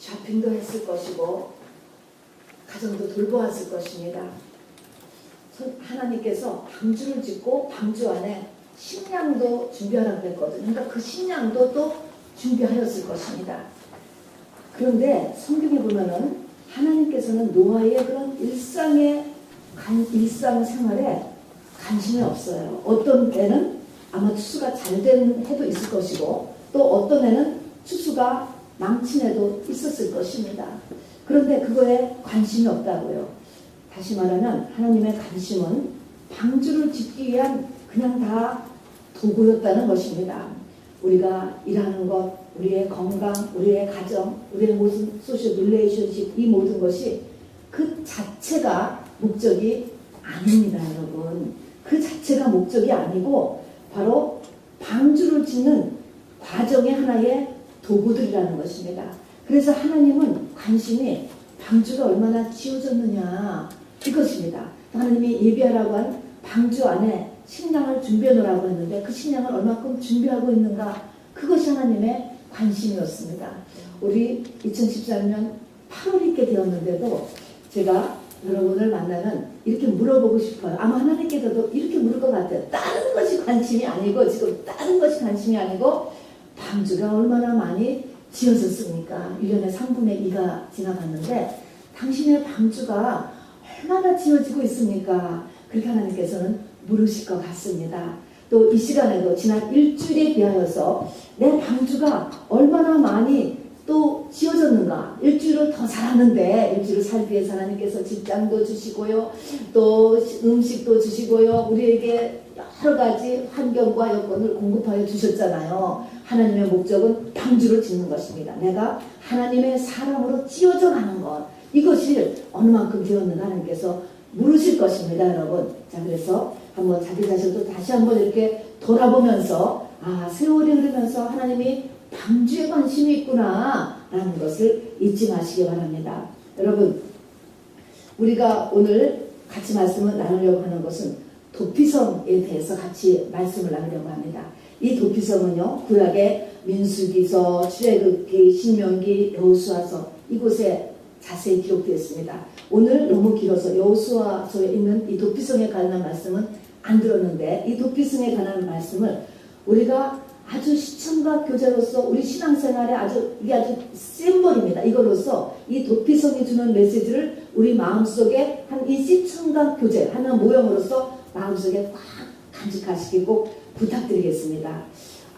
쇼핑도 했을 것이고 가정도 돌보았을 것입니다. 하나님께서 방주를 짓고 방주 안에 식량도 준비하라고 그랬거든요. 그러니까 그 식량도 또 준비하였을 것입니다. 그런데 성경에 보면은 하나님께서는 노아의 그런 일상생활에 관심이 없어요. 어떤 애는 아마 추수가 잘 된 해도 있을 것이고 또 어떤 애는 추수가 망친 해도 있었을 것입니다. 그런데 그거에 관심이 없다고요. 다시 말하면 하나님의 관심은 방주를 짓기 위한 그냥 다 도구였다는 것입니다. 우리가 일하는 것, 우리의 건강, 우리의 가정, 우리의 모든 소셜 릴레이션십, 이 모든 것이 그 자체가 목적이 아닙니다, 여러분. 그 자체가 목적이 아니고 바로 방주를 짓는 과정의 하나의 도구들이라는 것입니다. 그래서 하나님은 관심이 방주가 얼마나 지어졌느냐 이것입니다. 하나님이 예비하라고 한 방주 안에 식량을 준비해 놓으라고 했는데 그 식량을 얼마큼 준비하고 있는가, 그것이 하나님의 관심이었습니다. 우리 2014년 8월 있게 되었는데도 제가 여러분을 만나면 이렇게 물어보고 싶어요. 아마 하나님께서도 이렇게 물을 것 같아요. 다른 것이 관심이 아니고, 지금 다른 것이 관심이 아니고 방주가 얼마나 많이 지어졌습니까? 1년에 3분의 2가 지나갔는데 당신의 방주가 얼마나 지어지고 있습니까? 그렇게 하나님께서는 물으실 것 같습니다. 또 이 시간에도 지난 일주일에 비하여서 내 방주가 얼마나 많이 또 지어졌는가, 일주일을 더 살았는데 일주일을 살기 위해서 하나님께서 직장도 주시고요, 또 음식도 주시고요, 우리에게 여러 가지 환경과 여건을 공급하여 주셨잖아요. 하나님의 목적은 방주를 짓는 것입니다. 내가 하나님의 사람으로 찌어져 가는 것, 이것이 어느 만큼 되었는가 하나님께서 물으실 것입니다, 여러분. 자, 그래서 한번 자기 자신도 다시 한번 이렇게 돌아보면서, 아, 세월이 흐르면서 하나님이 방주에 관심이 있구나 라는 것을 잊지 마시기 바랍니다. 여러분, 우리가 오늘 같이 말씀을 나누려고 하는 것은 도피성에 대해서 같이 말씀을 나누려고 합니다. 이 도피성은요, 구약의 민수기서, 출애굽기, 신명기, 여호수아서 이곳에 자세히 기록되어 있습니다. 오늘 너무 길어서 여호수아서에 있는 이 도피성에 관한 말씀은 안 들었는데, 이 도피성에 관한 말씀을 우리가 아주 시청각 교제로서 우리 신앙생활에 이게 아주 심벌입니다. 이걸로써 이 도피성이 주는 메시지를 우리 마음속에 한 이 시청각 교제 하는 모형으로서 마음속에 꽉 간직하시기 꼭 부탁드리겠습니다.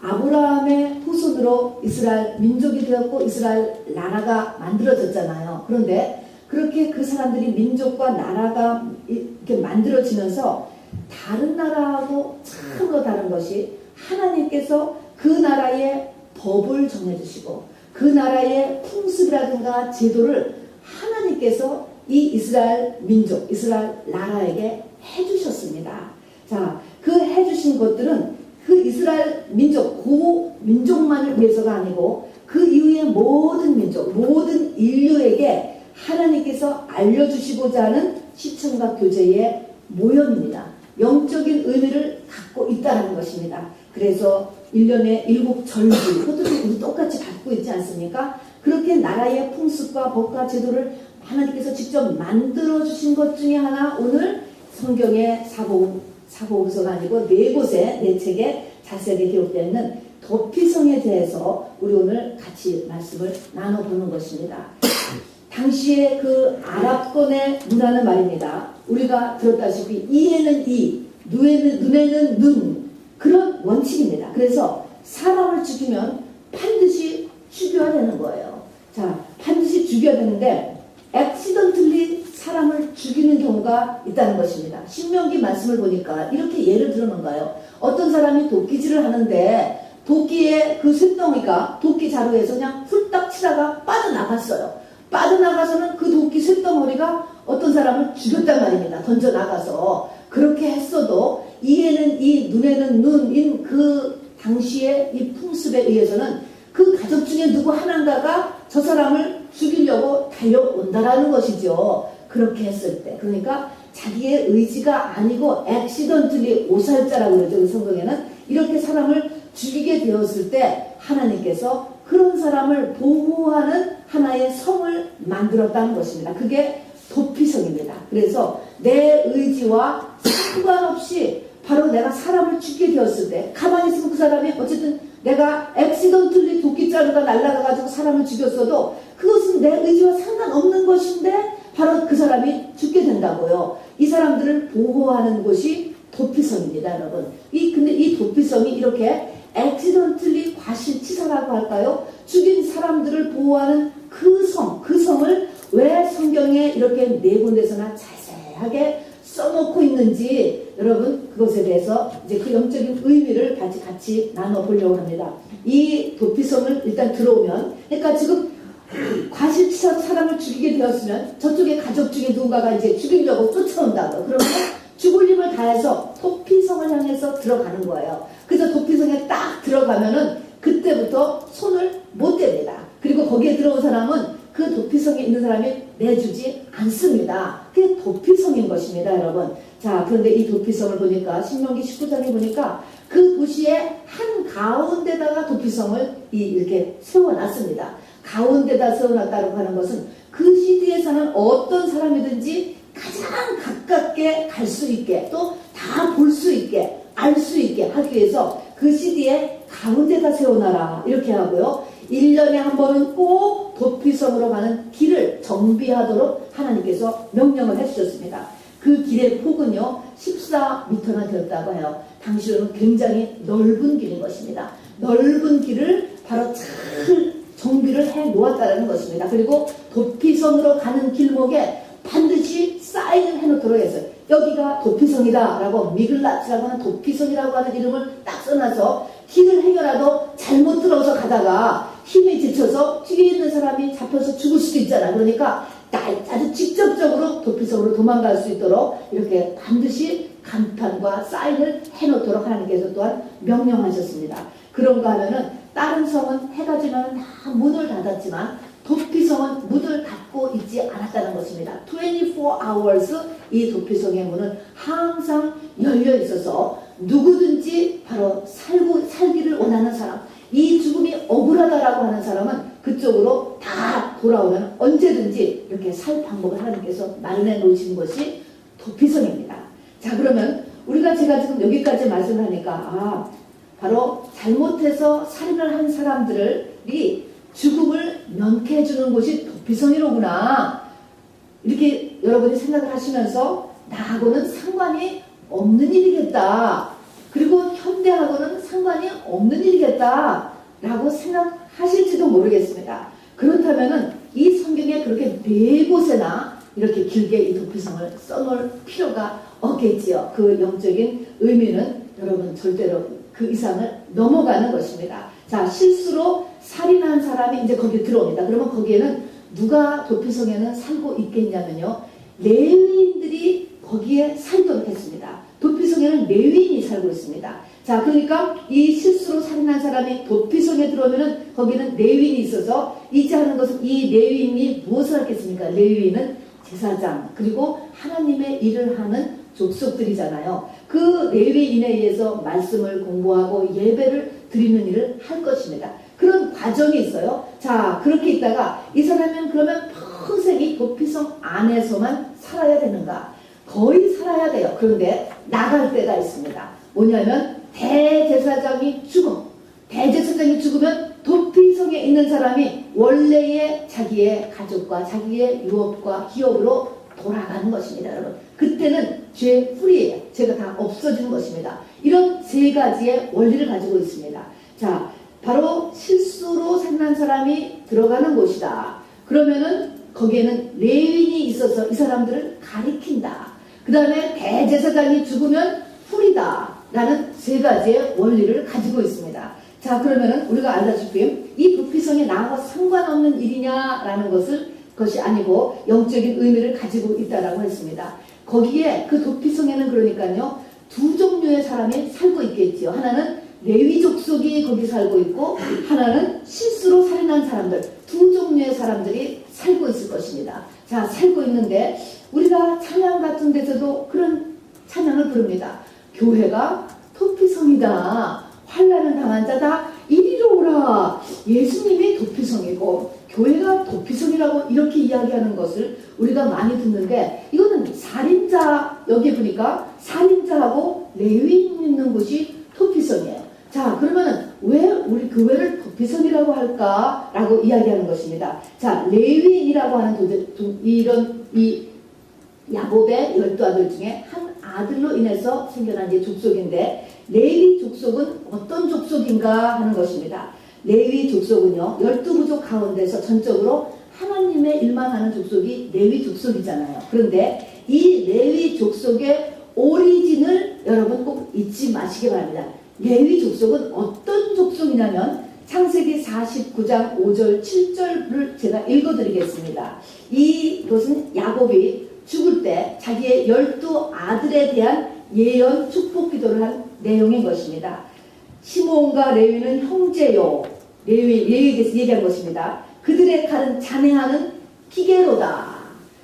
아브라함의 후손으로 이스라엘 민족이 되었고 이스라엘 나라가 만들어졌잖아요. 그런데 그렇게 그 사람들이 민족과 나라가 이렇게 만들어지면서 다른 나라하고 참으로 다른 것이, 하나님께서 그 나라의 법을 정해주시고 그 나라의 풍습이라든가 제도를 하나님께서 이 이스라엘 민족, 이스라엘 나라에게 해주셨습니다. 자, 그 해주신 것들은 그 이스라엘 민족, 그 민족만을 위해서가 아니고 그 이후의 모든 민족, 모든 인류에게 하나님께서 알려주시고자 하는 시청각 교제의 모형입니다. 영적인 의미를 갖고 있다는 것입니다. 그래서 1년에 7절기, 그것도 우리 똑같이 갖고 있지 않습니까? 그렇게 나라의 풍습과 법과 제도를 하나님께서 직접 만들어주신 것 중에 하나, 오늘 성경의 사복음서가 아니고 4곳의 4책에 자세하게 되어 있는 도피성에 대해서 우리 오늘 같이 말씀을 나눠보는 것입니다. 당시에 그 아랍권의 문화는 말입니다. 우리가 들었다시피 이에는 이, 눈에는 눈, 그런 원칙입니다. 그래서 사람을 죽이면 반드시 죽여야 되는 거예요. 자, 반드시 죽여야 되는데 액시던틀리 사람을 죽이는 경우가 있다는 것입니다. 신명기 말씀을 보니까 이렇게 예를 들어놓은가요? 어떤 사람이 도끼질을 하는데 도끼의 그 쇳덩이가 도끼 자루에서 그냥 훌딱 치다가 빠져나갔어요. 빠져나가서는 그 도끼 쇳덩어리가 어떤 사람을 죽였단 말입니다. 던져나가서. 그렇게 했어도 이에는 이, 눈에는 눈인 그 당시의 이 풍습에 의해서는 그 가족 중에 누구 하나인가가 저 사람을 죽이려고 달려온다라는 것이죠. 그렇게 했을 때. 그러니까 자기의 의지가 아니고 액시던틀리 오살자라고 그러죠. 성경에는 이렇게 사람을 죽이게 되었을 때 하나님께서 그런 사람을 보호하는 하나의 성을 만들었다는 것입니다. 그게 도피성입니다. 그래서 내 의지와 상관없이 바로 내가 사람을 죽게 되었을 때 가만히 있으면 그 사람이 어쨌든 내가 액시던틀리 도끼자루가 날아가가지고 사람을 죽였어도 그것은 내 의지와 상관없는 것인데 바로 그 사람이 죽게 된다고요. 이 사람들을 보호하는 곳이 도피성입니다, 여러분. 근데 이 도피성이 이렇게 액시던틀리 과실치사라고 할까요? 죽인 사람들을 보호하는 그 성을 왜 성경에 이렇게 네 군데서나 자세하게 써놓고 있는지 여러분 그것에 대해서 이제 그 영적인 의미를 같이 나눠보려고 합니다. 이 도피성을 일단 들어오면 그러니까 지금 과실치사 사람을 죽이게 되었으면 저쪽에 가족 중에 누군가가 이제 죽이려고 쫓아온다고 그러면 죽을 힘을 다해서 도피성을 향해서 들어가는 거예요. 그래서 도피성에 딱 들어가면은 그때부터 손을 못 댑니다. 그리고 거기에 들어온 사람은 그 도피성에 있는 사람이 내주지 않습니다. 그게 도피성인 것입니다, 여러분. 자, 그런데 이 도피성을 보니까 신명기 19장에 보니까 그 도시의 한 가운데다가 도피성을 이렇게 세워놨습니다. 가운데다 세워놨다고 하는 것은 그 시대에 사는 어떤 사람이든지 가장 가깝게 갈 수 있게 또 다 볼 수 있게 알 수 있게 하기 위해서 그 시대에 가운데다 세워놔라 이렇게 하고요. 1년에 한 번은 꼭 도피성으로 가는 길을 정비하도록 하나님께서 명령을 해주셨습니다. 그 길의 폭은요 14m나 되었다고 해요. 당시로는 굉장히 넓은 길인 것입니다. 넓은 길을 바로 잘 정비를 해 놓았다는 것입니다. 그리고 도피성으로 가는 길목에 반드시 사인을 해놓도록 했어요. 여기가 도피성이다 라고 미글라츠라고 하는 도피성이라고 하는 이름을 딱 써놔서 길을 행여라도 잘못 들어서 가다가 힘이 지쳐서 뒤에 있는 사람이 잡혀서 죽을 수도 있잖아. 그러니까 아주 직접적으로 도피성으로 도망갈 수 있도록 이렇게 반드시 간판과 사인을 해놓도록 하나님께서 또한 명령하셨습니다. 그런가 하면은 다른 성은 해가 지면 다 문을 닫았지만 도피성은 문을 닫고 있지 않았다는 것입니다. 24 hours 이 도피성의 문은 항상 열려 있어서 누구든지 바로 살기를 원하는 사람, 이 죽음이 억울하다라고 하는 사람은 그쪽으로 다 돌아오면 언제든지 이렇게 살 방법을 하나님께서 마련해 놓으신 것이 도피성입니다. 자, 그러면 제가 지금 여기까지 말씀을 하니까 바로 잘못해서 살인을 한 사람들이 죽음을 면케해 주는 곳이 도피성이로구나 이렇게 여러분이 생각을 하시면서 나하고는 상관이 없는 일이겠다, 그리고 현대하고는 상관이 없는 일이겠다 라고 생각하실지도 모르겠습니다. 그렇다면은 이 성경에 그렇게 네 곳에나 이렇게 길게 이 도피성을 써놓을 필요가 없겠지요. 그 영적인 의미는 여러분 절대로 그 이상을 넘어가는 것입니다. 자, 실수로 살인한 사람이 이제 거기에 들어옵니다. 그러면 거기에는 누가 도피성에는 살고 있겠냐면요, 레위인들이 거기에 살도록 했습니다. 도피성에는 레위인이 살고 있습니다. 자, 그러니까 이 실수로 살인한 사람이 도피성에 들어오면은 거기는 레위인이 있어서 이제 하는 것은 이 레위인이 무엇을 하겠습니까? 레위인은 제사장 그리고 하나님의 일을 하는 족속들이잖아요. 그 레위인에 의해서 말씀을 공부하고 예배를 드리는 일을 할 것입니다. 그런 과정이 있어요. 자, 그렇게 있다가 이 사람은 그러면 평생 이 도피성 안에서만 살아야 되는가? 거의 살아야 돼요. 그런데 나갈 때가 있습니다. 뭐냐면 대제사장이 죽으면 도피성에 있는 사람이 원래의 자기의 가족과 자기의 유업과 기업으로 돌아가는 것입니다. 여러분, 그때는 죄 프리예요. 죄가 다 없어지는 것입니다. 이런 세 가지의 원리를 가지고 있습니다. 자, 바로 실수로 살인한 사람이 들어가는 곳이다. 그러면은 거기에는 레위인이 있어서 이 사람들을 가리킨다. 그 다음에 대제사장이 죽으면 풀이다 라는 세 가지의 원리를 가지고 있습니다. 자, 그러면은 우리가 알다시피 이 도피성이 나와 상관없는 일이냐라는 것이 아니고 영적인 의미를 가지고 있다라고 했습니다. 거기에 그 도피성에는 그러니까요 두 종류의 사람이 살고 있겠지요. 하나는 레위 족속이 거기 살고 있고 하나는 실수로 살인한 사람들, 두 종류의 사람들이 살고 있을 것입니다. 자, 살고 있는데 우리가 찬양 같은 데서도 그런 찬양을 부릅니다. 교회가 도피성이다. 이야기하는 것을 우리가 많이 듣는데, 이거는 살인자, 여기 보니까 살인자하고 레위인 있는 곳이 도피성이에요. 자, 그러면은 왜 우리 교회를 도피성이라고 할까라고 이야기하는 것입니다. 자, 레위인이라고 하는 이 야곱의 12아들 중에 한 아들로 인해서 생겨난 이제 족속인데, 레위 족속은 어떤 족속인가 하는 것입니다. 레위 족속은요, 12부족 가운데서 전적으로 하나님의 일만 하는 족속이 레위 족속이잖아요. 그런데 이 레위 족속의 오리진을 여러분 꼭 잊지 마시기 바랍니다. 레위 족속은 어떤 족속이냐면 창세기 49장 5절 7절을 제가 읽어드리겠습니다. 이것은 야곱이 죽을 때 자기의 12아들에 대한 예언 축복 기도를 한 내용인 것입니다. 시므온과 레위는 형제요. 레위에게서 얘기한 것입니다. 그들의 칼은 잔행하는 기계로다.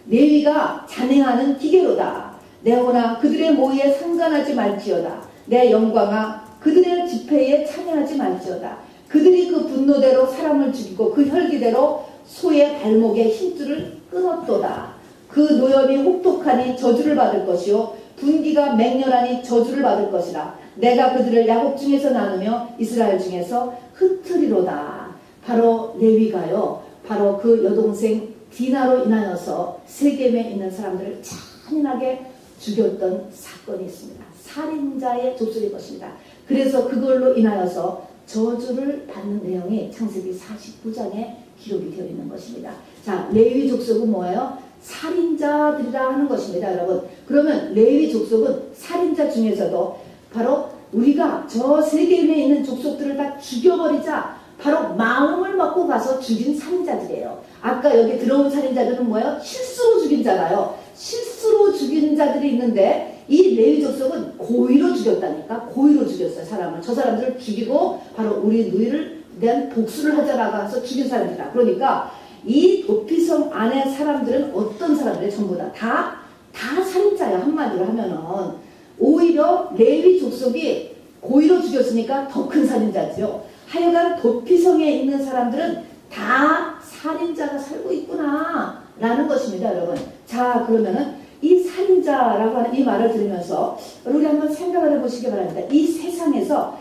레위가 잔행하는 기계로다. 내 영혼아 그들의 모의에 상관하지 말지어다. 내 영광아 그들의 집회에 참여하지 말지어다. 그들이 그 분노대로 사람을 죽이고 그 혈기대로 소의 발목에 힘줄을 끊었도다. 그 노염이 혹독하니 저주를 받을 것이요 분기가 맹렬하니 저주를 받을 것이라. 내가 그들을 야곱 중에서 나누며 이스라엘 중에서 흩으리로다. 바로 레위가요, 바로 그 여동생 디나로 인하여서 세겜에 있는 사람들을 잔인하게 죽였던 사건이 있습니다. 살인자의 족속일 것입니다. 그래서 그걸로 인하여서 저주를 받는 내용이 창세기 49장에 기록이 되어 있는 것입니다. 자, 레위 족속은 뭐예요? 살인자들이라 하는 것입니다, 여러분. 그러면 레위 족속은 살인자 중에서도 바로 우리가 저 세계에 있는 족속들을 다 죽여버리자 바로 마음을 먹고 가서 죽인 살인자들이에요. 아까 여기 들어온 살인자들은 뭐예요? 실수로 죽인 자가요. 실수로 죽인 자들이 있는데 이 레위 족속은 고의로 죽였다니까. 고의로 죽였어요, 사람을. 저 사람들을 죽이고 바로 우리 누이를 대한 복수를 하자라고 해서 죽인 사람들이다. 그러니까 이 도피성 안에 사람들은 어떤 사람들이 전부 다 살인자야. 한마디로 하면은 오히려 레위 족속이 고의로 죽였으니까 더 큰 살인자죠. 하여간 도피성에 있는 사람들은 다 살인자가 살고 있구나 라는 것입니다, 여러분. 자, 그러면은 이 살인자라고 하는 이 말을 들으면서 우리 한번 생각을 해보시기 바랍니다. 이 세상에서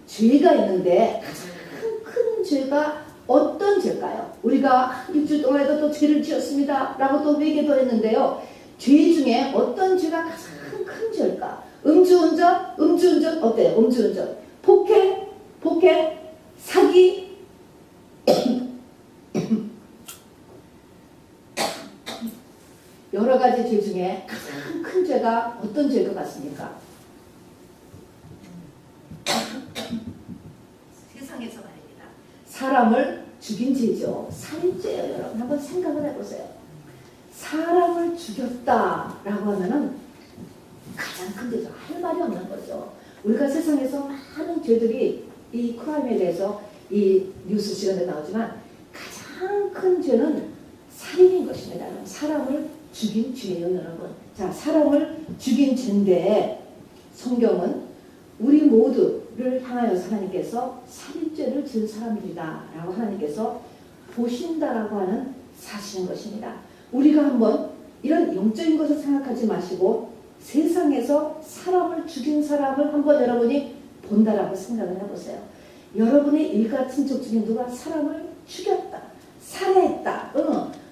죄가 있는데 가장 큰 죄가 어떤 죄일까요? 우리가 일주일 동안에도 또 죄를 지었습니다 라고 또 회개도 했는데요, 죄 중에 어떤 죄가 가장 큰 죄일까? 음주운전 어때요? 음주운전, 폭행, 사기, 여러 가지 죄 중에 가장 큰 죄가 어떤 죄일 것 같습니까? 세상에서 말입니다. 사람을 죽인 죄죠. 살인죄예요, 여러분. 한번 생각을 해보세요. 사람을 죽였다라고 하면은 가장 큰 죄죠. 할 말이 없는 거죠. 우리가 세상에서 많은 죄들이 이 크라임에 대해서 이 뉴스 시간에 나오지만 가장 큰 죄는 살인인 것입니다. 사람을 죽인 죄예요, 여러분. 자, 사람을 죽인 죄인데 성경은 우리 모두를 향하여서 하나님께서 살인죄를 지은 사람들이다 라고 하나님께서 보신다라고 하는 사실인 것입니다. 우리가 한번 이런 영적인 것을 생각하지 마시고 세상에서 사람을 죽인 사람을 한번 여러분이 본다라고 생각을 해보세요. 여러분의 일가 친척 중에 누가 사람을 죽였다, 살해했다,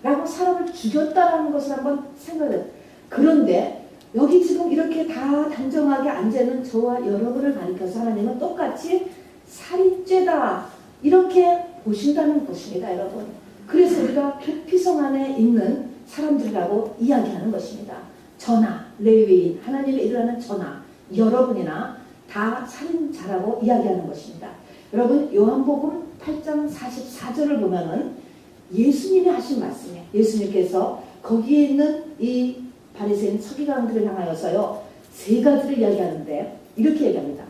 라고 사람을 죽였다라는 것을 한번 생각해요. 그런데 여기 지금 이렇게 다 단정하게 앉아있는 저와 여러분을 가리켜서 하나님은 똑같이 살인죄다 이렇게 보신다는 것입니다, 여러분. 그래서 우리가 도피성 안에 있는 사람들이라고 이야기하는 것입니다. 저나 레위인, 하나님의 일을 하는 저나 여러분이나 다 살인자라고 이야기하는 것입니다. 여러분, 요한복음 8장 44절을 보면은 예수님이 하신 말씀이에요. 예수님께서 거기에 있는 이 바리새인 서기관들을 향하여서요, 세 가지를 이야기하는데 이렇게 얘기합니다.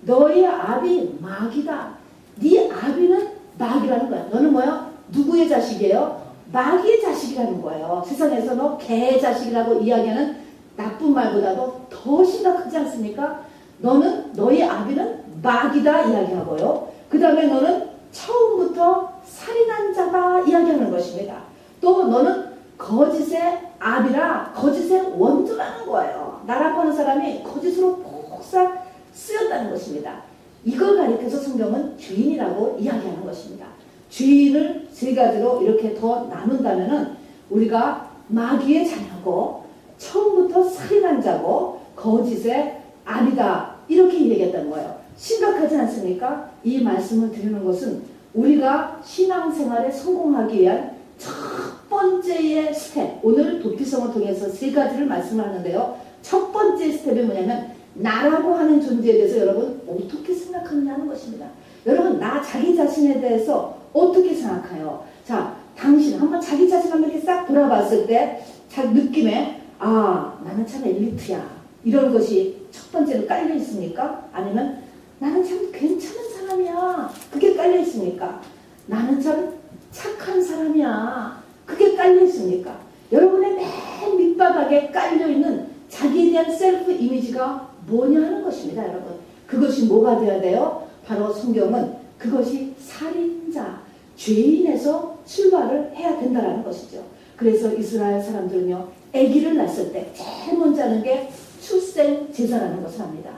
너의 아비 마귀다. 네 아비는 마귀라는 거야. 너는 뭐야? 누구의 자식이에요? 마귀의 자식이라는 거예요. 세상에서 너 개 자식이라고 이야기하는 나쁜 말보다도 더 심각하지 않습니까? 너의 아비는 마귀다 이야기하고요. 그 다음에 너는 처음부터 살인한 자다 이야기하는 것입니다. 또 너는 거짓의 압이라 거짓의 원조라는 거예요. 나라고 하는 사람이 거짓으로 폭삭 쓰였다는 것입니다. 이걸 가리켜서 성경은 죄인이라고 이야기하는 것입니다. 죄인을 세 가지로 이렇게 더 나눈다면은 우리가 마귀의 자녀고 처음부터 살인한 자고 거짓의 압이다 이렇게 얘기했다는 거예요. 심각하지 않습니까? 이 말씀을 드리는 것은 우리가 신앙생활에 성공하기 위한 첫 번째의 스텝, 오늘 도피성을 통해서 세 가지를 말씀하는데요. 첫 번째 스텝이 뭐냐면 나라고 하는 존재에 대해서 여러분 어떻게 생각하느냐는 것입니다. 여러분 나 자기 자신에 대해서 어떻게 생각해요? 자, 당신 한번 자기 자신 한번 이렇게 싹 돌아봤을 때 자기 느낌에 아 나는 참 엘리트야 이런 것이 첫 번째로 깔려 있습니까? 아니면 나는 참 괜찮은 사람이야 그게 깔려 있습니까? 나는 참 착한 사람이야 그게 깔려 있습니까? 여러분의 맨 밑바닥에 깔려 있는 자기에 대한 셀프 이미지가 뭐냐 하는 것입니다. 여러분 그것이 뭐가 되어야 돼요? 바로 성경은 그것이 살인자 죄인에서 출발을 해야 된다는 것이죠. 그래서 이스라엘 사람들은요 아기를 낳았을 때 제일 먼저 하는 게 출생 제사라는 것을 합니다.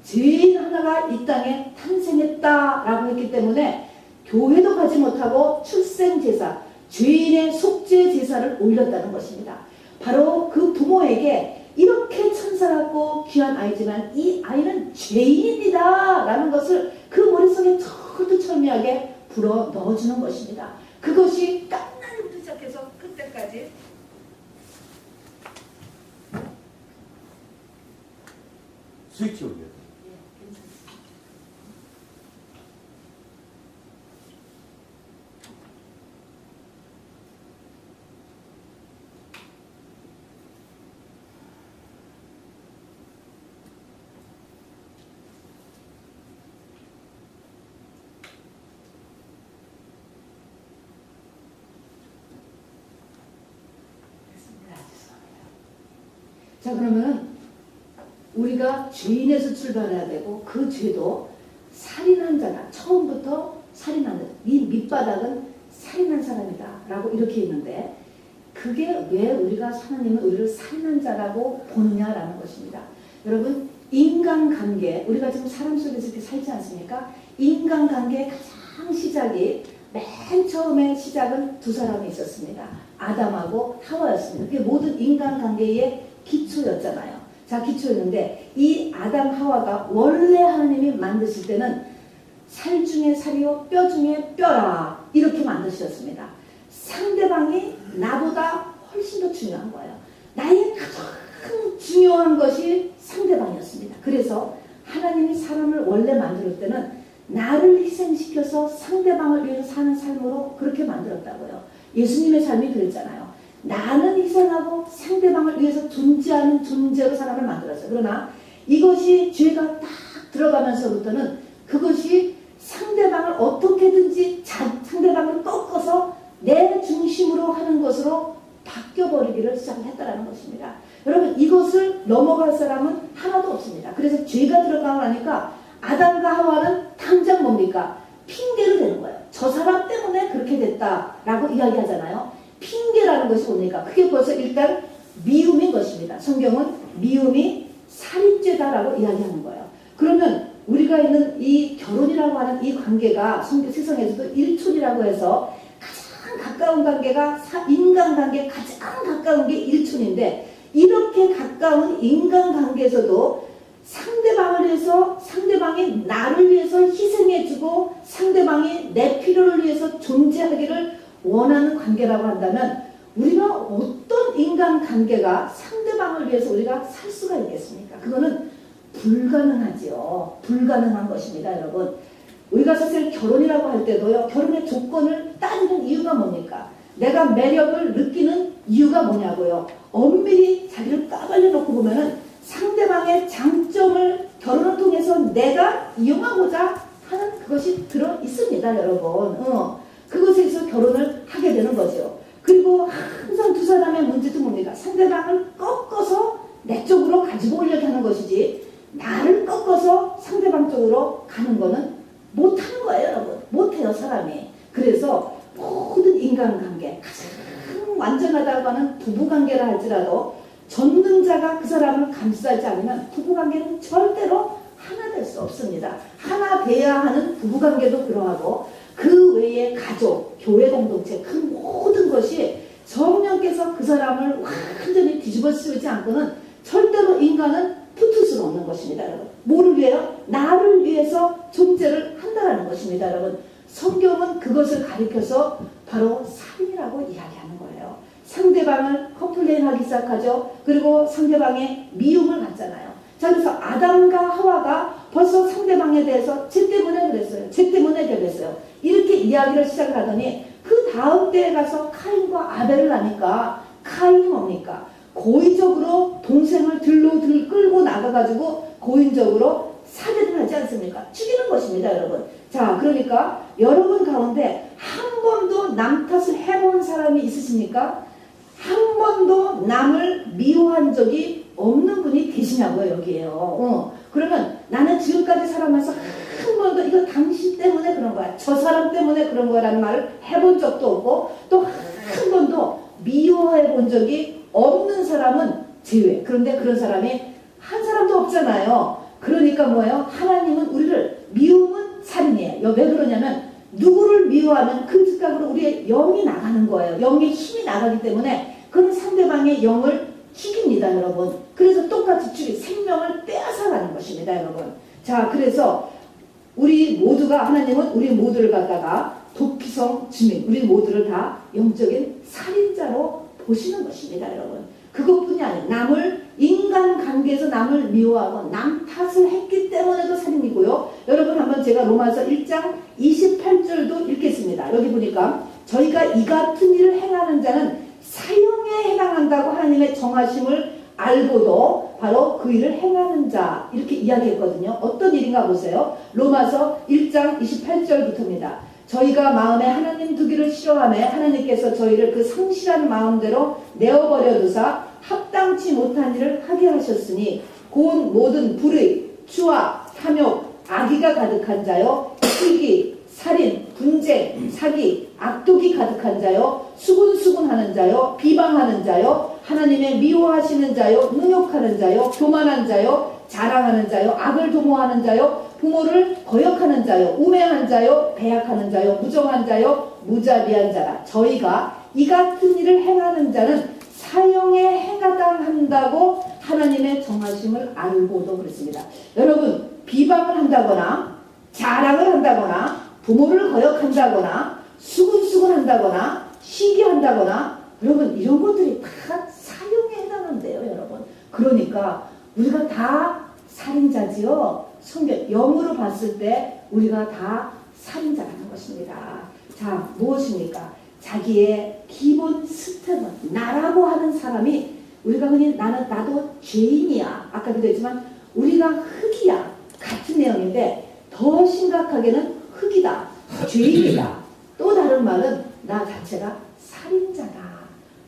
죄인 하나가 이 땅에 탄생했다라고 했기 때문에 교회도 가지 못하고 출생 제사 죄인의 속죄 제사를 올렸다는 것입니다. 바로 그 부모에게 이렇게 천사 같고 귀한 아이지만 이 아이는 죄인입니다 라는 것을 그 머릿속에 철두철미하게 불어 넣어주는 것입니다. 그것이 깐난이부터 시작해서 끝때까지 스위치 올려요. 자 그러면 우리가 죄인에서 출발해야 되고 그 죄도 살인한 자다. 처음부터 살인한 자다. 네 밑바닥은 살인한 사람이다 라고 이렇게 있는데 그게 왜 우리가 하나님은 우리를 살인한 자라고 보느냐라는 것입니다. 여러분 인간관계 우리가 지금 사람 속에서 이렇게 살지 않습니까? 인간관계의 가장 시작이 맨 처음에 시작은 두 사람이 있었습니다. 아담하고 하와였습니다. 그게 모든 인간관계의 기초였잖아요. 자 기초였는데 이 아담 하와가 원래 하나님이 만드실 때는 살 중에 살이요 뼈 중에 뼈라 이렇게 만드셨습니다. 상대방이 나보다 훨씬 더 중요한 거예요. 나의 가장 중요한 것이 상대방이었습니다. 그래서 하나님이 사람을 원래 만들 때는 나를 희생시켜서 상대방을 위해서 사는 삶으로 그렇게 만들었다고요. 예수님의 삶이 그랬잖아요. 나는 희생하고 상대방을 위해서 존재하는 존재로 사람을 만들었어요. 그러나 이것이 죄가 딱 들어가면서부터는 그것이 상대방을 어떻게든지 상대방을 꺾어서 내 중심으로 하는 것으로 바뀌어버리기를 시작했다는 것입니다. 여러분 이것을 넘어갈 사람은 하나도 없습니다. 그래서 죄가 들어가고 나니까 아담과 하와는 당장 뭡니까? 핑계를 대는 거예요. 저 사람 때문에 그렇게 됐다라고 이야기하잖아요. 핑계라는 것이 뭡니까? 그게 벌써 일단 미움인 것입니다. 성경은 미움이 살인죄다라고 이야기하는 거예요. 그러면 우리가 있는 이 결혼이라고 하는 이 관계가 세상에서도 일촌이라고 해서 가장 가까운 관계가 인간관계 가장 가까운 게 일촌인데 이렇게 가까운 인간관계에서도 상대방을 위해서 상대방이 나를 위해서 희생해주고 상대방이 내 필요를 위해서 존재하기를 원하는 관계라고 한다면 우리가 어떤 인간관계가 상대방을 위해서 우리가 살 수가 있겠습니까? 그거는 불가능하지요. 불가능한 것입니다. 여러분 우리가 사실 결혼이라고 할 때도요 결혼의 조건을 따지는 이유가 뭡니까? 내가 매력을 느끼는 이유가 뭐냐고요. 엄밀히 자기를 까발려 놓고 보면은 상대방의 장점을 결혼을 통해서 내가 이용하고자 하는 그것이 들어 있습니다. 여러분 그것에서 결혼을 하게 되는 거죠. 그리고 항상 두 사람의 문제도 뭡니까? 상대방을 꺾어서 내 쪽으로 가지고 오려고 하는 것이지 나를 꺾어서 상대방 쪽으로 가는 거는 못하는 거예요. 여러분 못해요 사람이. 그래서 모든 인간관계 가장 완전하다고 하는 부부관계라 할지라도 전능자가 그 사람을 감싸지 않으면 부부관계는 절대로 하나 될 수 없습니다. 하나 돼야 하는 부부관계도 그러하고 그 외에 가족, 교회 공동체 그 모든 것이 성령께서 그 사람을 완전히 뒤집어 쓰지 않고는 절대로 인간은 붙을 수는 없는 것입니다. 여러분. 뭐를 위해요? 나를 위해서 존재를 한다는 것입니다. 여러분. 성경은 그것을 가리켜서 바로 살인이라고 이야기하는 거예요. 상대방을 컴플레인하기 시작하죠. 그리고 상대방의 미움을 갖잖아요. 자, 그래서 아담과 하와가 벌써 상대방에 대해서 쟤 때문에 그랬어요. 쟤 때문에 그랬어요. 이렇게 이야기를 시작하더니 그 다음 때에 가서 카인과 아벨을 하니까 카인이 뭡니까? 고의적으로 동생을 들로 끌고 나가가지고 고의적으로 살해를 하지 않습니까? 죽이는 것입니다, 여러분. 자, 그러니까 여러분 가운데 한 번도 남 탓을 해본 사람이 있으십니까? 한 번도 남을 미워한 적이 없는 분이 계시냐고요, 여기에요. 그러면 나는 지금까지 살아면서 한 번도 이거 당신 때문에 그런 거야, 저 사람 때문에 그런 거라는 말을 해본 적도 없고 또 한 번도 미워해 본 적이 없는 사람은 제외. 그런데 그런 사람이 한 사람도 없잖아요. 그러니까 뭐예요? 하나님은 우리를 미움은 살인이에요. 왜 그러냐면 누구를 미워하면 그 즉각으로 우리의 영이 나가는 거예요. 영의 힘이 나가기 때문에 그는 상대방의 영을 죽입니다, 여러분. 그래서 똑같이 생명을 빼앗아가는 것입니다, 여러분. 자, 그래서 우리 모두가, 하나님은 우리 모두를 갖다가 도피성 주민, 우리 모두를 다 영적인 살인자로 보시는 것입니다, 여러분. 그것뿐이 아니에요. 남을, 인간관계에서 남을 미워하고 남 탓을 했기 때문에도 살인이고요. 여러분 한번 제가 로마서 1장 28절도 읽겠습니다. 여기 보니까 저희가 이 같은 일을 행하는 자는 사형에 해당한다고 하나님의 정하심을 알고도 바로 그 일을 행하는 자, 이렇게 이야기했거든요. 어떤 일인가 보세요. 로마서 1장 28절부터입니다. 저희가 마음에 하나님 두기를 싫어하며 하나님께서 저희를 그 상실한 마음대로 내어버려 두사 합당치 못한 일을 하게 하셨으니 곧 모든 불의, 추악, 탐욕, 악의가 가득한 자요, 시기, 살인, 분쟁, 사기, 악독이 가득한 자요, 수군수군하는 자요, 비방하는 자요, 하나님의 미워하시는 자요, 능욕하는 자요, 교만한 자요, 자랑하는 자요, 악을 도모하는 자요, 부모를 거역하는 자요, 우매한 자요, 배약하는 자요, 무정한 자요, 무자비한 자라. 저희가 이 같은 일을 행하는 자는 사형에 해당한다고 하나님의 정하심을 알고도 그렇습니다. 여러분, 비방을 한다거나 자랑을 한다거나 부모를 거역한다거나 수군수군한다거나 시기한다거나 여러분 이런 것들이 다 사형에 해당한대요, 여러분. 그러니까 우리가 다 살인자지요. 성경 영으로 봤을 때 우리가 다 살인자라는 것입니다. 자, 무엇입니까? 자기의 기본 스텝은 나라고 하는 사람이 우리가 흔히 나도 죄인이야. 아까도 했지만 우리가 흙이야. 같은 내용인데 더 심각하게는 흙이다. 죄인이다. 또 다른 말은 나 자체가 살인자다.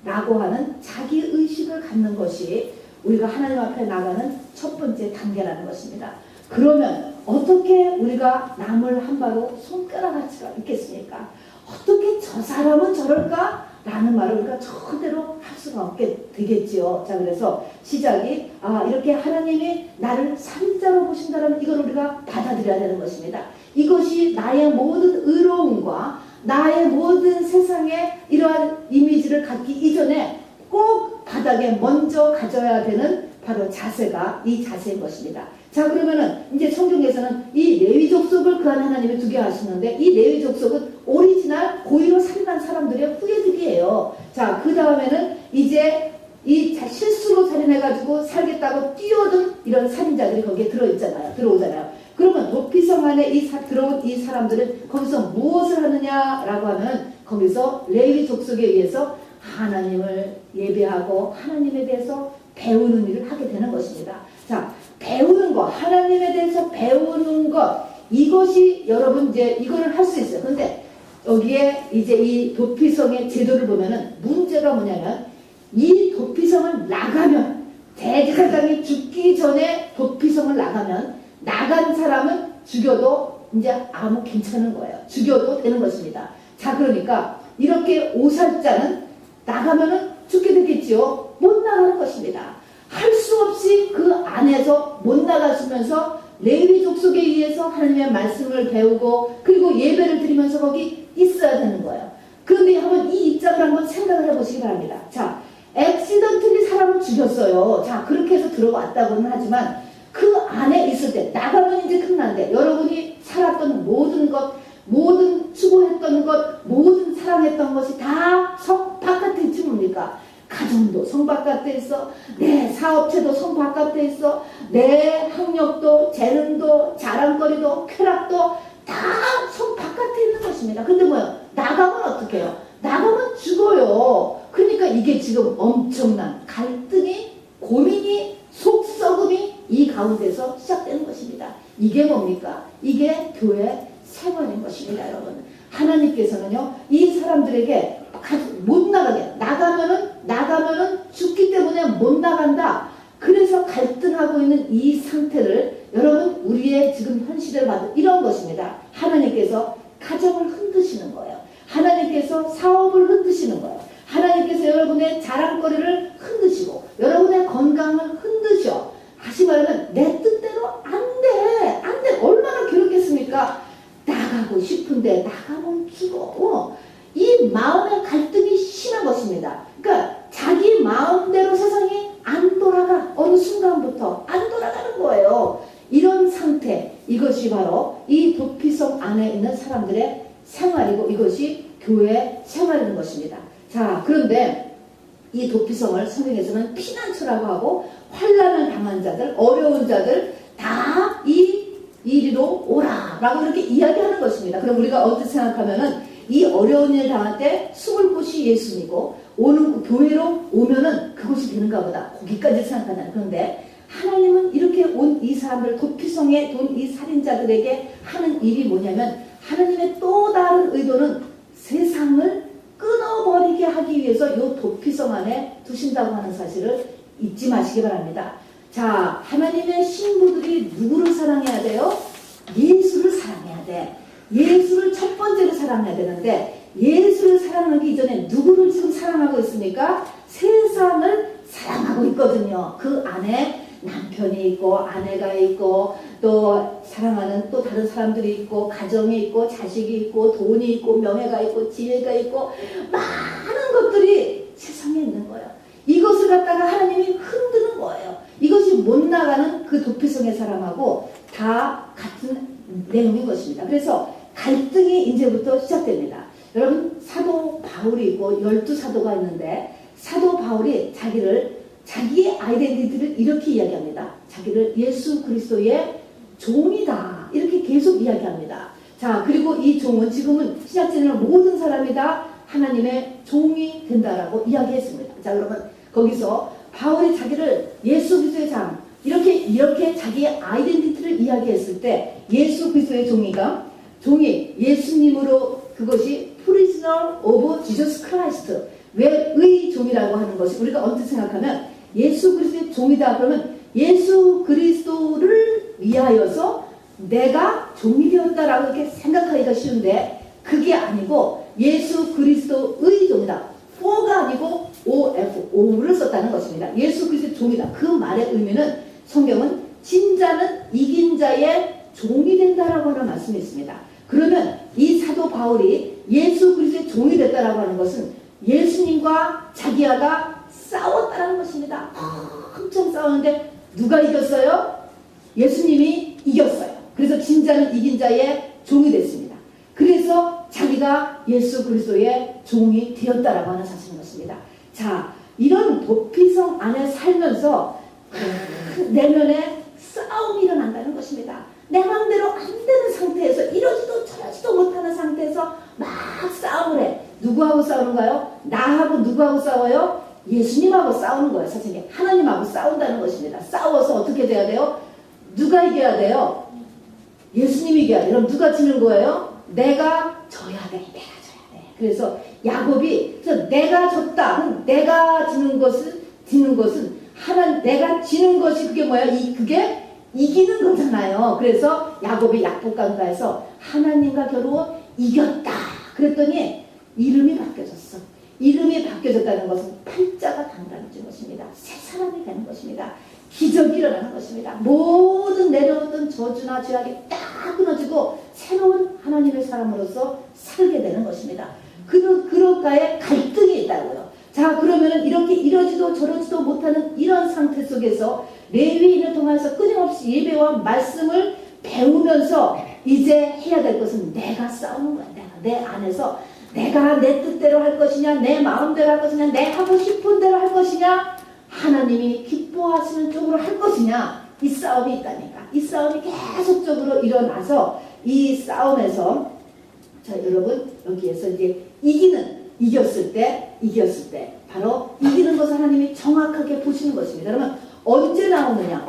라고 하는 자기의식을 갖는 것이 우리가 하나님 앞에 나가는 첫 번째 단계라는 것입니다. 그러면 어떻게 우리가 남을 한 바로 손가락 할 수가 있겠습니까? 어떻게 저 사람은 저럴까? 라는 말을 우리가 절대로 할 수가 없게 되겠지요. 자, 그래서 시작이 이렇게 하나님이 나를 살인자로 보신다면 이걸 우리가 받아들여야 되는 것입니다. 이것이 나의 모든 의로움과 나의 모든 세상에 이러한 이미지를 갖기 이전에 꼭 바닥에 먼저 가져야 되는 바로 자세가 이 자세인 것입니다. 자, 그러면은 이제 성경에서는 이 레위 족속을 그 안에 하나님이 두게 하시는데 이 레위 족속은 오리지널 고의로 살인한 사람들의 후예들이에요. 자, 그 다음에는 이제 이 실수로 살인해가지고 살겠다고 뛰어든 이런 살인자들이 거기에 들어오잖아요. 그러면 도피성 안에 들어온 이 사람들은 거기서 무엇을 하느냐라고 하면 거기서 레위 족속에 의해서 하나님을 예배하고 하나님에 대해서 배우는 일을 하게 되는 것입니다. 자, 배우는 것, 하나님에 대해서 배우는 것, 이것이 여러분 이제 이거를 할 수 있어요. 그런데 여기에 이제 이 도피성의 제도를 보면은 문제가 뭐냐면 이 도피성을 나가면 대제사장이 죽기 전에 도피성을 나가면 나간 사람은 죽여도 이제 아무 괜찮은 거예요. 죽여도 되는 것입니다. 자, 그러니까 이렇게 오살자는 나가면은 죽게 되겠죠. 있죠. 못 나가는 것입니다. 할 수 없이 그 안에서 못 나가시면서 레위 족속에 의해서 하나님의 말씀을 배우고 그리고 예배를 드리면서 거기 있어야 되는 거예요. 그런데 한번 이 입장을 한번 생각을 해보시기 바랍니다. 자, 액시던틀리 사람을 죽였어요. 자, 그렇게 해서 들어왔다고는 하지만 그 안에 있을 때 나가면 이제 큰일 난데 여러분이 살았던 모든 것, 모든 추구했던 것, 모든 사랑했던 것이 다 성 바깥에 있지 뭡니까? 가정도 성 바깥에 있어, 내 사업체도 성 바깥에 있어, 내 학력도, 재능도, 자랑거리도, 쾌락도 다 성 바깥에 있는 것입니다. 근데 뭐요? 나가면 어떻게 해요? 나가면 죽어요. 그러니까 이게 지금 엄청난 갈등이, 고민이, 속썩음이 이 가운데서 시작되는 것입니다. 이게 뭡니까? 이게 교회 생활인 것입니다, 여러분. 하나님께서는요, 이 사람들에게 못 나가게, 나가면은 죽기 때문에 못 나간다. 그래서 갈등하고 있는 이 상태를 여러분, 우리의 지금 현실을 봐도 이런 것입니다. 하나님께서 가정을 흔드시는 거예요. 하나님께서 사업을 흔드시는 거예요. 하나님께서 여러분의 자랑거리를 흔드시고 여러분의 건강을 흔드셔. 다시 말하면 내 뜻대로 안 돼. 얼마나 괴롭겠습니까? 나가고 싶은데 나가면 죽어. 이 마음의 갈등이 심한 것입니다. 그러니까 자기 마음대로 세상이 안 돌아가. 어느 순간부터 안 돌아가는 거예요. 이런 상태, 이것이 바로 이 도피성 안에 있는 사람들의 생활이고 이것이 교회 생활인 것입니다. 자, 그런데 이 도피성을 성경에서는 피난처라고 하고 환난을 당한 자들, 어려운 자들 다 이리로 오라 라고 이렇게 이야기하는 것입니다. 그럼 우리가 어떻게 생각하면은 이 어려운 일을 당할 때 숨을 곳이 예수님이고 오는 교회로 오면은 그곳이 되는가 보다. 거기까지 생각하는. 그런데 하나님은 이렇게 온 이 사람들, 도피성에 온 이 살인자들에게 하는 일이 뭐냐면 하나님의 또 다른 의도는 세상을 끊어버리게 하기 위해서 이 도피성 안에 두신다고 하는 사실을 잊지 마시기 바랍니다. 자, 하나님의 신부들이 누구를 사랑해야 돼요? 예수를 사랑해야 돼. 예수를 첫 번째로 사랑해야 되는데 예수를 사랑하기 이전에 누구를 지금 사랑하고 있습니까? 세상을 사랑하고 있거든요. 그 안에 남편이 있고 아내가 있고 또 사랑하는 또 다른 사람들이 있고 가정이 있고 자식이 있고 돈이 있고 명예가 있고 지혜가 있고 많은 것들이 세상에 있는 거예요. 이것을 갖다가 하나님이 흔드는 거예요. 이것이 못 나가는 그 도피성의 사람하고 다 같은 내용인 것입니다. 그래서 갈등이 이제부터 시작됩니다. 여러분, 사도 바울이 있고 12사도가 있는데 사도 바울이 자기의 아이덴티티를 이렇게 이야기합니다. 자기를 예수 그리스도의 종이다. 이렇게 계속 이야기합니다. 자, 그리고 이 종은 지금은 신약제는 모든 사람이 다 하나님의 종이 된다라고 이야기했습니다. 자, 그러면 거기서 바울이 자기를 예수 그리스도의 장 이렇게 자기의 아이덴티티를 이야기했을 때 예수 그리스도의 종이 예수님으로 그것이 prisoner of Jesus Christ. 왜 의 종이라고 하는 것이 우리가 언뜻 생각하면 예수 그리스도의 종이다 그러면 예수 그리스도를 위하여서 내가 종이 되었다라고 이렇게 생각하기가 쉬운데 그게 아니고 예수 그리스도의 종이다. for가 아니고 OF를 썼다는 것입니다. 예수 그리스도의 종이다. 그 말의 의미는 성경은 진자는 이긴 자의 종이 된다라고 하는 말씀이 있습니다. 그러면 이 사도 바울이 예수 그리스도의 종이 됐다라고 하는 것은 예수님과 자기야가 싸웠다는 것입니다. 엄청 싸웠는데 누가 이겼어요? 예수님이 이겼어요. 그래서 진자는 이긴 자의 종이 됐습니다. 그래서 자기가 예수 그리스도의 종이 되었다라고 하는 사실인 것입니다. 자, 이런 도피성 안에 살면서 내면에 싸움이 일어난다는 것입니다. 내 마음대로 안 되는 상태에서 이러지도 저러지도 못하는 상태에서 막 싸움을 해. 누구하고 싸우는가요? 나하고 누구하고 싸워요? 예수님하고 싸우는 거예요. 사실 하나님하고 싸운다는 것입니다. 싸워서 어떻게 돼야 돼요? 누가 이겨야 돼요? 예수님이 이겨야 돼요. 그럼 누가 지는 거예요? 내가 져야 돼. 내가 져야 돼. 그래서 야곱이 내가 졌다. 내가 지는 것은 내가 지는 것이 그게 뭐야? 그게 이기는 거잖아요. 그래서 야곱이 약복강가에서 하나님과 겨루어 이겼다. 그랬더니 이름이 바뀌어졌어. 이름이 바뀌어졌다는 것은 팔자가 단단해진 것입니다. 새 사람이 되는 것입니다. 기적이 일어나는 것입니다. 모든 내려오던 저주나 죄악이 딱 끊어지고 새로운 하나님의 사람으로서 살게 되는 것입니다. 그럴까에 갈등이 있다고요. 자, 그러면은 이렇게 이러지도 저러지도 못하는 이런 상태 속에서 레위인을 통해서 끊임없이 예배와 말씀을 배우면서 이제 해야 될 것은 내가 싸우는 거야. 내 안에서 내가 내 뜻대로 할 것이냐, 내 마음대로 할 것이냐, 내 하고 싶은 대로 할 것이냐, 하나님이 기뻐하시는 쪽으로 할 것이냐, 이 싸움이 있다니까. 이 싸움이 계속적으로 일어나서 이 싸움에서 자, 여러분 여기에서 이제 이겼을 때 바로 이기는 것을 하나님이 정확하게 보시는 것입니다. 그러면 언제 나오느냐?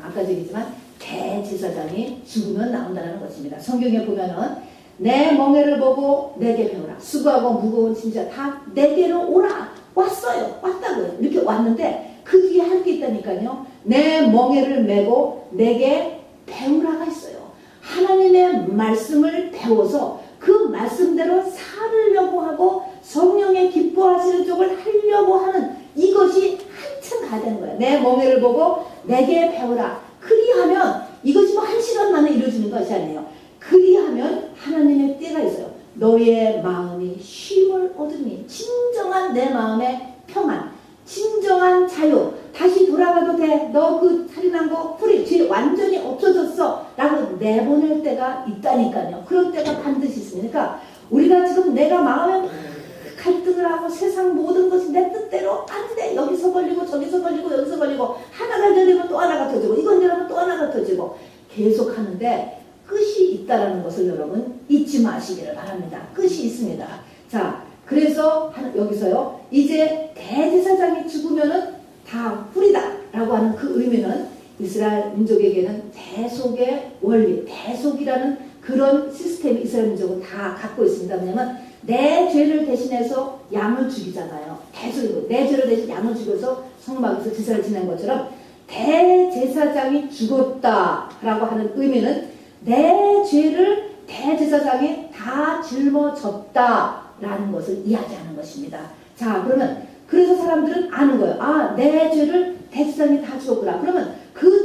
아까 얘기했지만 대제사장이 죽으면 나온다는 것입니다. 성경에 보면은 내 멍에를 보고 내게 배우라. 수고하고 무거운 짐자 다 내게로 오라. 왔다고요. 이렇게 왔는데 그 뒤에 할 게 있다니까요. 내 멍에를 메고 내게 배우라가 있어요. 하나님의 말씀을 배워서 그 말씀대로 살으려고 하고 성령의 기뻐하시는 쪽을 하려고 하는 이것이 한참 가야 되는 거예요. 내 멍에를 보고 내게 배우라. 그리하면 이것이 뭐 한 시간 만에 이루어지는 것이 아니에요. 그리하면 하나님의 때가 있어요. 너의 마음이 쉼을 얻으니 진정한 내 마음의 평안, 진정한 자유, 다시 돌아가도 돼. 너 그 살인한 거 후리 죄 완전히 없어졌어 라고 내보낼 때가 있다니까요. 그런 때가 반드시 있으니까 우리가 지금 내가 마음에 막 갈등을 하고 세상 모든 것이 내 뜻대로 안 돼. 여기서 걸리고 저기서 걸리고 여기서 걸리고 하나가 되면 또 하나가 터지고 이건 되면 또 하나가 터지고 계속 하는데 끝이 있다라는 것을 여러분 잊지 마시기를 바랍니다. 끝이 있습니다. 자, 그래서 여기서요. 이제 대제사장이 죽으면은 다 훌이다 라고 하는 그 의미는 이스라엘 민족에게는 대속의 원리, 대속이라는 그런 시스템이 이스라엘 민족은 다 갖고 있습니다. 왜냐하면 내 죄를 대신해서 양을 죽이잖아요. 대속이고 내 죄를 대신 양을 죽여서 성막에서 제사를 지낸 것처럼 대제사장이 죽었다라고 하는 의미는 내 죄를 대제사장이 다 짊어졌다라는 것을 이야기하는 것입니다. 자, 그러면 그래서 사람들은 아는 거예요. 아, 내 죄를 대제사장이 다 죽었구나. 그러면 그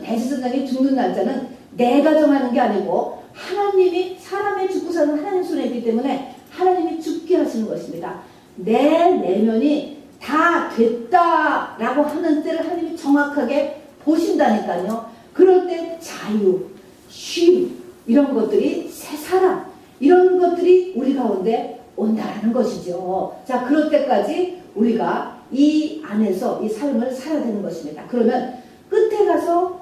대제사장이 죽는 날짜는 내가 정하는 게 아니고 하나님이 사람의 죽고 사는 하나님 손에 있기 때문에 하나님이 죽게 하시는 것입니다. 내 내면이 다 됐다라고 하는 때를 하나님이 정확하게 보신다니까요. 그럴 때 자유, 쉼 이런 것들이 새 사람 이런 것들이 우리 가운데 온다라는 것이죠. 자, 그럴 때까지 우리가 이 안에서 이 삶을 살아야 되는 것입니다. 그러면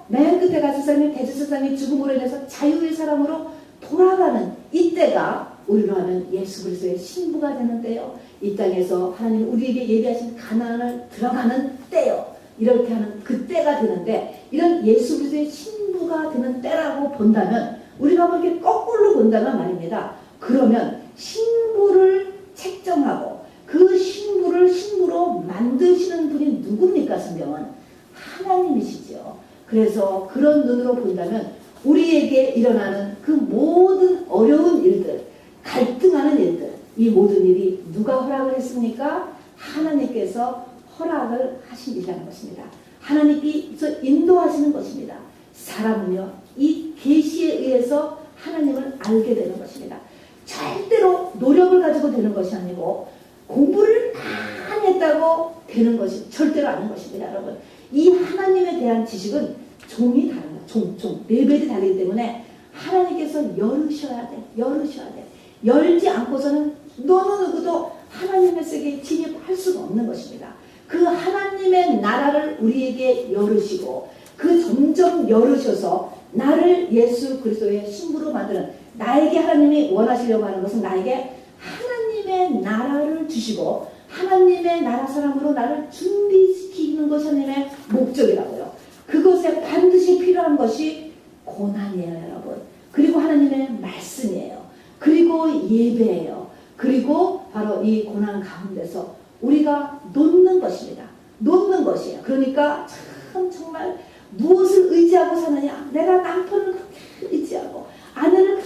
맨 끝에 가서 세상이 대제사장이 죽음으로 인해서 자유의 사람으로 돌아가는 이때가 우리로 하면 예수 그리스도의 신부가 되는 때요. 이 땅에서 하나님 우리에게 예비하신 가나안을 들어가는 때요. 이렇게 하는 그때가 되는데 이런 예수 그리스도의 신부가 되는 때라고 본다면 우리가 뭐 이렇게 거꾸로 본다면 말입니다. 그러면 신부를 책정하고 그 신부를 신부로 만드시는 분이 누굽니까? 성경은 하나님이시죠. 그래서 그런 눈으로 본다면 우리에게 일어나는 그 모든 어려운 일들, 갈등하는 일들, 이 모든 일이 누가 허락을 했습니까? 하나님께서 허락을 하신 일이라는 것입니다. 하나님께서 인도하시는 것입니다. 사람은요, 이 계시에 의해서 하나님을 알게 되는 것입니다. 절대로 노력을 가지고 되는 것이 아니고 공부를 많이 했다고 되는 것이 절대로 아닌 것입니다. 여러분, 이 하나님에 대한 지식은 종이 다른 거예요. 종 레벨이 다르기 때문에 하나님께서 열으셔야 돼. 열지 않고서는 너는 누구도 하나님의 세계에 진입할 수가 없는 것입니다. 그 하나님의 나라를 우리에게 열으시고 그 점점 열으셔서 나를 예수 그리스도의 신부로 만드는, 나에게 하나님이 원하시려고 하는 것은 나에게 하나님의 나라를 주시고 하나님의 나라 사람으로 나를 준비시키는 것이 하나님의 목적이라고요. 그것에 반드시 필요한 것이 고난이에요, 여러분. 그리고 하나님의 말씀이에요. 그리고 예배예요. 그리고 바로 이 고난 가운데서 우리가 놓는 것입니다. 놓는 것이에요. 그러니까 참 정말 무엇을 의지하고 사느냐. 내가 남편을 그렇게 의지하고 아내를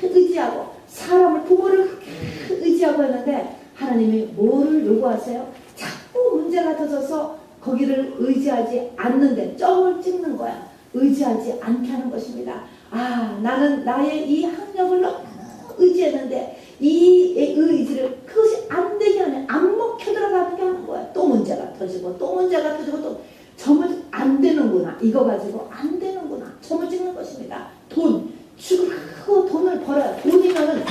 그렇게 의지하고 사람을 부모를 그렇게 의지하고 했는데 하나님이 뭐를 요구하세요? 자꾸 문제가 터져서 거기를 의지하지 않는데 점을 찍는 거야. 의지하지 않게 하는 것입니다. 아, 나는 나의 이 학력을 너무 의지했는데 이 의지를 그것이 안 되게 하네. 안 먹혀 들어가게 하는 거야. 또 문제가 터지고 또 문제가 터지고 또 점을 안 되는구나. 이거 가지고 안 되는구나. 점을 찍는 것입니다. 돈. 죽고 돈을 벌어요. 돈이면은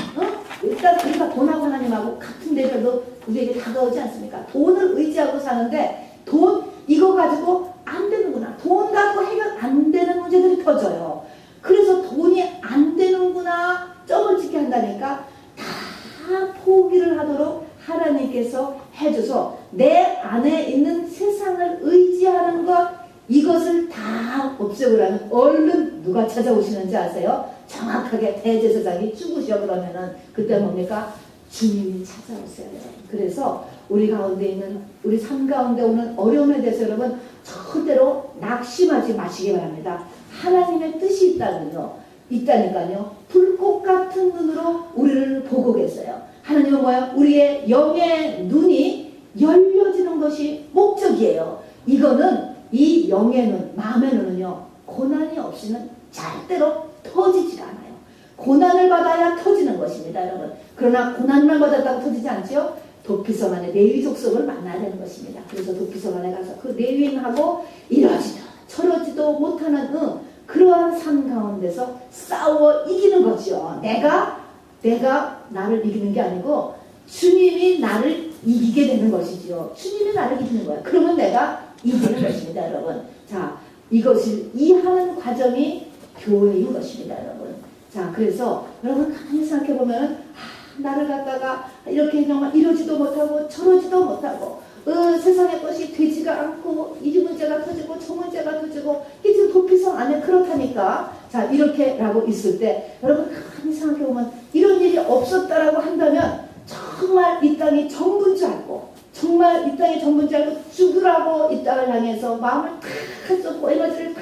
일단 우리가 돈하고 하나님하고 같은 레벨로 우리에게 다가오지 않습니까? 돈을 의지하고 사는데 돈 이거 가지고 안 되는구나. 돈 가지고 해결 안 되는 문제들이 터져요. 그래서 돈이 안 되는구나 점을 찍게 한다니까 다 포기를 하도록 하나님께서 해줘서 내 안에 있는 세상을 의지하는 것 이것을 다 없애고라면 얼른 누가 찾아오시는지 아세요? 정확하게 대제사장이 죽으셔 그러면은 그때 뭡니까? 주님이 찾아오세요. 그래서 우리 가운데 있는 우리 삶 가운데 오는 어려움에 대해서 여러분 절대로 낙심하지 마시기 바랍니다. 하나님의 뜻이 있다니까요. 불꽃 같은 눈으로 우리를 보고 계세요. 하나님은 뭐야? 우리의 영의 눈이 열려지는 것이 목적이에요. 이거는 이 영의 눈, 마음의 눈은요 고난이 없이는 절대로 터지지 않아요. 고난을 받아야 터지는 것입니다, 여러분. 그러나 고난만 받았다고 터지지 않지요? 도피성 안에 레위 족속을 만나야 되는 것입니다. 그래서 도피성 안에 가서 그 레위인하고 이러지도 저러지도 못하는 그러한 삶 가운데서 싸워 이기는 거죠. 내가 나를 이기는 게 아니고 주님이 나를 이기게 되는 것이죠. 주님이 나를 이기는 거야. 그러면 내가 이기는 것입니다, 여러분. 자, 이것을 이해하는 과정이 교회인 것입니다, 여러분. 자, 그래서 여러분 가만히 생각해 보면 나를 갖다가 이렇게 정말 이러지도 못하고 저러지도 못하고 세상의 것이 되지가 않고 이 문제가 터지고 저 문제가 터지고 이게 지금 도피성 안에 그렇다니까. 자, 이렇게라고 있을 때 여러분 가만히 생각해 보면 이런 일이 없었다라고 한다면 정말 이 땅이 전부인 줄 알고 정말 이 땅이 전부인 줄 알고 죽으라고 이 땅을 향해서 마음을 다 쏟고 에너지를 다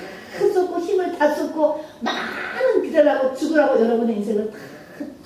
쏟고 힘을 다 쏟고 많은 기대를 하고 죽으라고 여러분의 인생을 다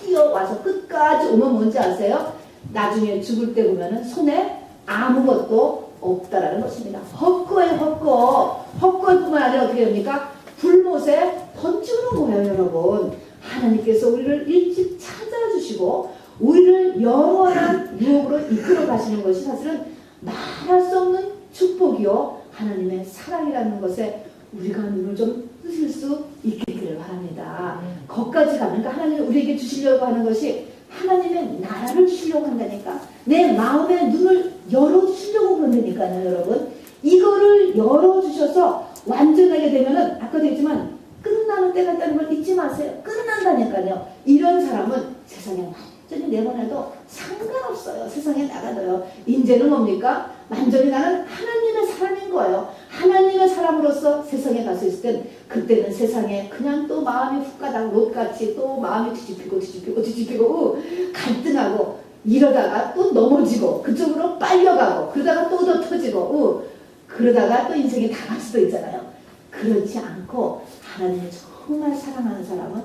뛰어와서 끝까지 오면 뭔지 아세요? 나중에 죽을 때 보면은 손에 아무것도 없다라는 것입니다. 헛거에 헛거일 뿐만 아니라 어떻게 됩니까? 불못에 던지는 거예요, 여러분. 하나님께서 우리를 일찍 찾아주시고 우리를 영원한 유업으로 이끌어 가시는 것이 사실은 말할 수 없는 축복이요 하나님의 사랑이라는 것에 우리가 눈을 좀 뜨실 수 있기를 바랍니다. 거기까지 가면 그러니까 하나님이 우리에게 주시려고 하는 것이 하나님의 나라를 주시려고 한다니까. 내 마음의 눈을 열어주시려고 그런다니까요, 여러분. 이거를 열어주셔서 완전하게 되면은 아까도 했지만 끝나는 때가 있다는 걸 잊지 마세요. 끝난다니까요. 이런 사람은 세상에 완전히 내보내도 상관없어요. 세상에 나가도요. 이제는 뭡니까? 완전히 나는 하나님의 사람인 거예요. 하나님의 사람으로서 세상에 가서 있을 땐 그때는 세상에 그냥 또 마음이 훅 가다가 롯같이 또 마음이 뒤집히고 갈등하고 이러다가 또 넘어지고 그쪽으로 빨려가고 그러다가 또 터지고 그러다가 또 인생이 다 갈 수도 있잖아요. 그렇지 않고 하나님을 정말 사랑하는 사람은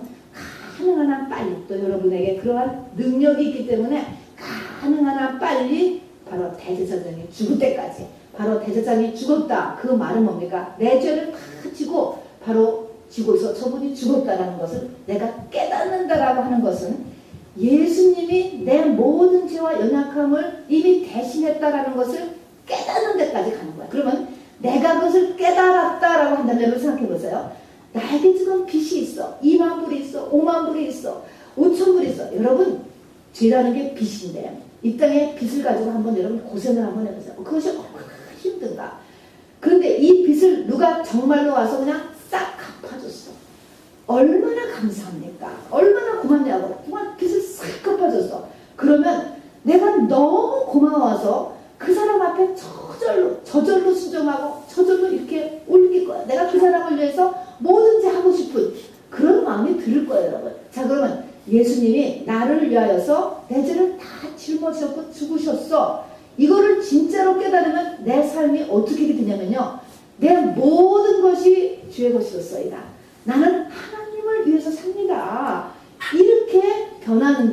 가능한 한 빨리 또 여러분에게 그러한 능력이 있기 때문에 가능한 한 빨리 바로 대제사장이 죽을 때까지 바로 대제사장이 죽었다. 그 말은 뭡니까? 내 죄를 다 지고 바로 지고서 저분이 죽었다라는 것을 내가 깨닫는다라고 하는 것은 예수님이 내 모든 죄와 연약함을 이미 대신했다라는 것을 깨닫는 데까지 가는 거야. 그러면 내가 그것을 깨달았다라고 한다면 여러분 생각해 보세요. 나에게 지금 빚이 있어. 2만 불이 있어. 5만 불이 있어. 5천 불이 있어. 여러분 죄라는 게 빚인데 이 땅에 빚을 가지고 한번 여러분 고생을 한번 해보세요. 그것이 얼마나 힘든가. 그런데 이 빚을 누가 정말로 와서 그냥 싹 갚아줬어. 얼마나 감사합니까? 얼마나 고맙냐고. 정말 빚을 싹 갚아줬어. 그러면 내가 너무 고마워서 그 사람 앞에 저절로 순종하고 저절로 이렇게 올릴 거야. 내가 그 사람을 위해서 뭐든지 하고 싶은 그런 마음이 들 거예요, 여러분. 자, 그러면 예수님이 나를 위하여서 내 죄를 다 짊어지셨고 죽으셨어. 이거를 진짜로 깨달으면 내 삶이 어떻게 되냐면요. 내 모든 것이 주의 것이었어이다. 나는 하나님을 위해서 삽니다. 이렇게 변하는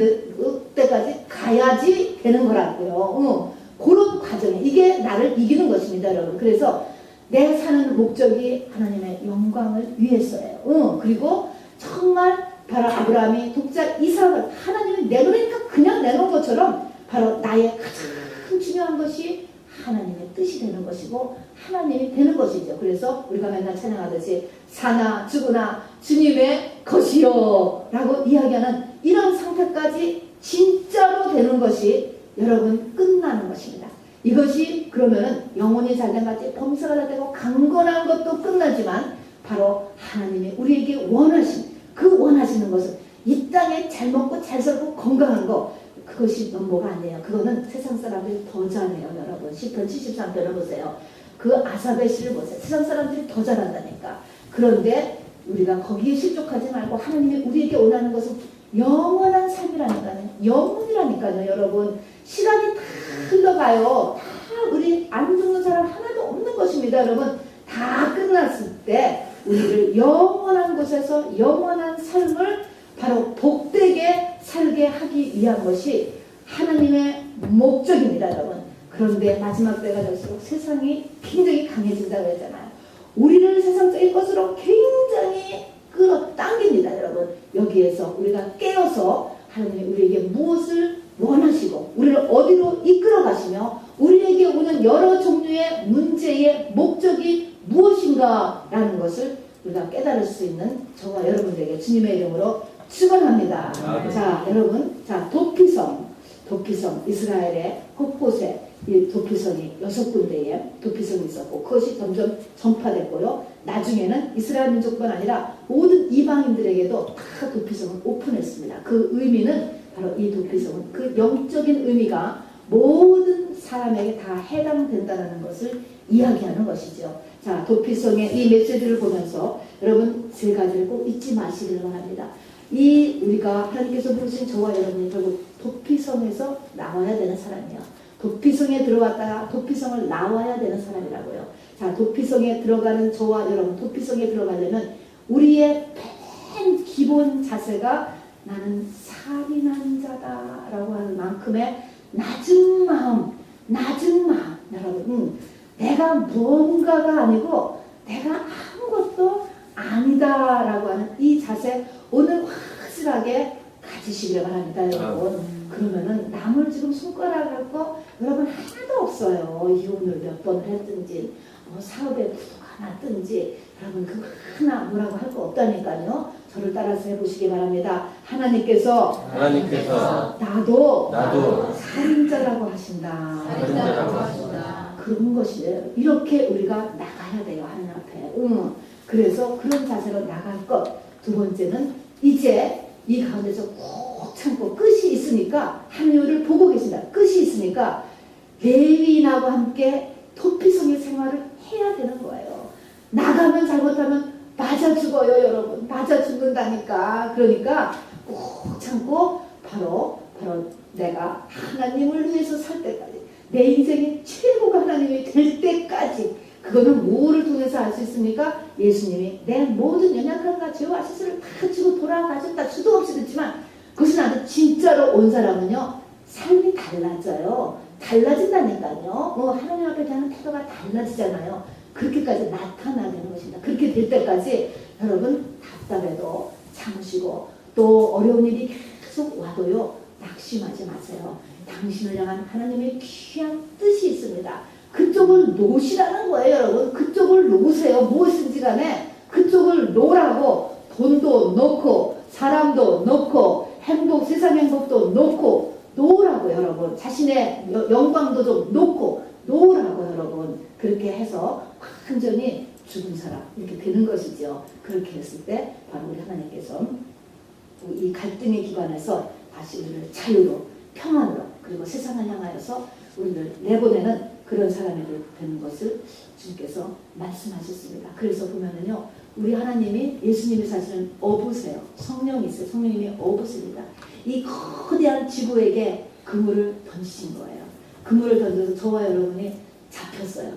때까지 가야지 되는 거라고요. 그런 과정에 이게 나를 이기는 것입니다, 여러분. 그래서 내 사는 목적이 하나님의 영광을 위해서예요. 그리고 정말 바로 아브라함이 독자 이삭을 하나님이 내놓으니까 그냥 내놓은 것처럼 바로 나의 가장 중요한 것이 하나님의 뜻이 되는 것이고 하나님이 되는 것이죠. 그래서 우리가 맨날 찬양하듯이 사나 죽으나 주님의 것이요 라고 이야기하는 이런 상태까지 진짜로 되는 것이 여러분 끝나는 것입니다. 이것이 그러면은 영혼이 잘된 같이 범사가 잘 되고 강건한 것도 끝나지만 바로 하나님이 우리에게 원하신 그 원하시는 것은 이 땅에 잘 먹고 잘 살고 건강한 거 그것이 넘버가 아니에요. 그거는 세상 사람들이 더 잘해요. 여러분 10편 73편을 보세요. 그 아삽의 시를 보세요. 세상 사람들이 더 잘한다니까. 그런데 우리가 거기에 실족하지 말고 하나님이 우리에게 원하는 것은 영원한 삶이라니까요. 영혼이라니까요. 여러분 시간이 다 흘러가요. 다 우리 안 죽는 사람 하나도 없는 것입니다. 여러분 다 끝났을 때 우리를 영원한 곳에서 영원한 삶을 바로 복되게 살게 하기 위한 것이 하나님의 목적입니다. 여러분 그런데 마지막 때가 될수록 세상이 굉장히 강해진다고 했잖아요. 우리를 세상적인 것으로 굉장히 끌어당깁니다. 여러분 여기에서 우리가 깨어서 하나님이 우리에게 무엇을 원하시고 우리를 어디로 이끌어 가시며 우리에게 오는 여러 종류의 문제의 목적이 무엇인가 라는 것을 우리가 깨달을 수 있는 저와 여러분들에게 주님의 이름으로 축원합니다. 자 여러분 자 도피성 이스라엘의 곳곳에 이 도피성이 6군데의 도피성이 있었고 그것이 점점 전파됐고요. 나중에는 이스라엘 민족뿐 아니라 모든 이방인들에게도 다 도피성을 오픈했습니다. 그 의미는 바로 이 도피성은 그 영적인 의미가 모든 사람에게 다 해당된다는 것을 이야기하는 것이죠. 자 도피성의 이 메시지를 보면서 여러분 세 가지를 꼭 잊지 마시기를 바랍니다. 이 우리가 하나님께서 부르신 저와 여러분이 결국 도피성에서 나와야 되는 사람이에요. 도피성에 들어왔다가 도피성을 나와야 되는 사람이라고요. 자, 도피성에 들어가는 저와 여러분, 도피성에 들어가려면 우리의 맨 기본 자세가 나는 살인한 자다라고 하는 만큼의 낮은 마음, 여러분, 내가 무언가가 아니고 내가 아무것도 아니다라고 하는 이 자세 오늘 확실하게 가지시길 바랍니다, 여러분. 그러면은 남을 지금 손가락 갖고 여러분 하나도 없어요. 이혼을 몇 번을 했든지 사업에 부도가 났든지 여러분 그거 하나 뭐라고 할 거 없다니까요. 저를 따라서 해보시기 바랍니다. 하나님께서 나도 살인자라고 하신다. 그런 것이에요. 이렇게 우리가 나가야 돼요. 하나님 앞에. 그래서 그런 자세로 나갈 것. 두 번째는 이제 이 가운데서 꼭 참고 끝이 있으니까 하나님을 보고 계신다. 끝이 있으니까 레위인하고 함께 도피성의 생활을 해야 되는 거예요. 나가면 잘못하면 맞아 죽어요, 여러분. 맞아 죽는다니까. 그러니까 꼭 참고 바로 내가 하나님을 위해서 살 때까지 내 인생의 최고가 하나님이 될 때까지 그거는 뭐를 통해서 알 수 있습니까? 예수님이 내 모든 연약함과 죄와 실수를 다 지고 돌아가셨다 수도 없이 듣지만 그것이 나한테 진짜로 온 사람은요 삶이 달라져요. 달라진다니까요. 하나님 앞에 대한 태도가 달라지잖아요. 그렇게까지 나타나는 것입니다. 그렇게 될 때까지 여러분 답답해도 참으시고 또 어려운 일이 계속 와도요 낙심하지 마세요. 당신을 향한 하나님의 귀한 뜻이 있습니다. 그쪽을 놓으시라는 거예요, 여러분. 그쪽을 놓으세요. 무엇인지 간에 그쪽을 놓으라고. 돈도 놓고 사람도 놓고 행복, 세상 행복도 놓고 놓으라고 여러분. 자신의 영광도 좀 놓고 놓으라고 여러분. 그렇게 해서 완전히 죽은 사람 이렇게 되는 것이죠. 그렇게 했을 때 바로 우리 하나님께서 이 갈등의 기반에서 다시 우리를 자유로 평안으로 그리고 세상을 향하여서 우리를 내보내는 그런 사람이 되는 것을 주님께서 말씀하셨습니다. 그래서 보면은요, 우리 하나님이 예수님이 사실은 어부세요. 성령이세요. 성령님이 어부십니다. 이 거대한 지구에게 그물을 던지신 거예요. 그물을 던져서 저와 여러분이 잡혔어요,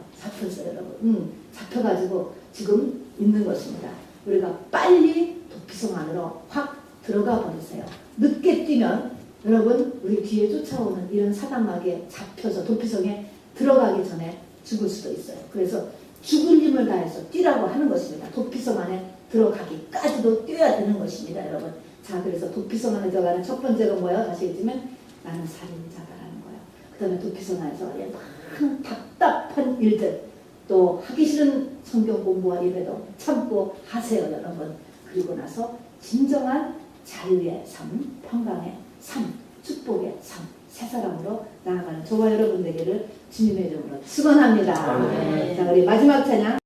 여러분. 잡혀가지고 지금 있는 것입니다. 우리가 빨리 도피성 안으로 확 들어가 버리세요. 늦게 뛰면 여러분 우리 뒤에 쫓아오는 이런 사단마귀에 잡혀서 도피성에 들어가기 전에 죽을 수도 있어요. 그래서 죽을 힘을 다해서 뛰라고 하는 것입니다. 도피성 안에 들어가기까지도 뛰어야 되는 것입니다. 여러분. 자, 그래서 도피성 안에 들어가는 첫 번째가 뭐예요? 다시 얘기하면 나는 살인자다라는 거예요. 그 다음에 도피성 안에서 많은 답답한 일들, 또 하기 싫은 성경 공부와 예배도 참고 하세요, 여러분. 그리고 나서 진정한 자유의 삶, 평강의 삶, 축복의 삶, 새 사람으로 나아가는 저와 여러분 되기를 주님의 이름으로 축원합니다. 자, 우리 마지막 찬양.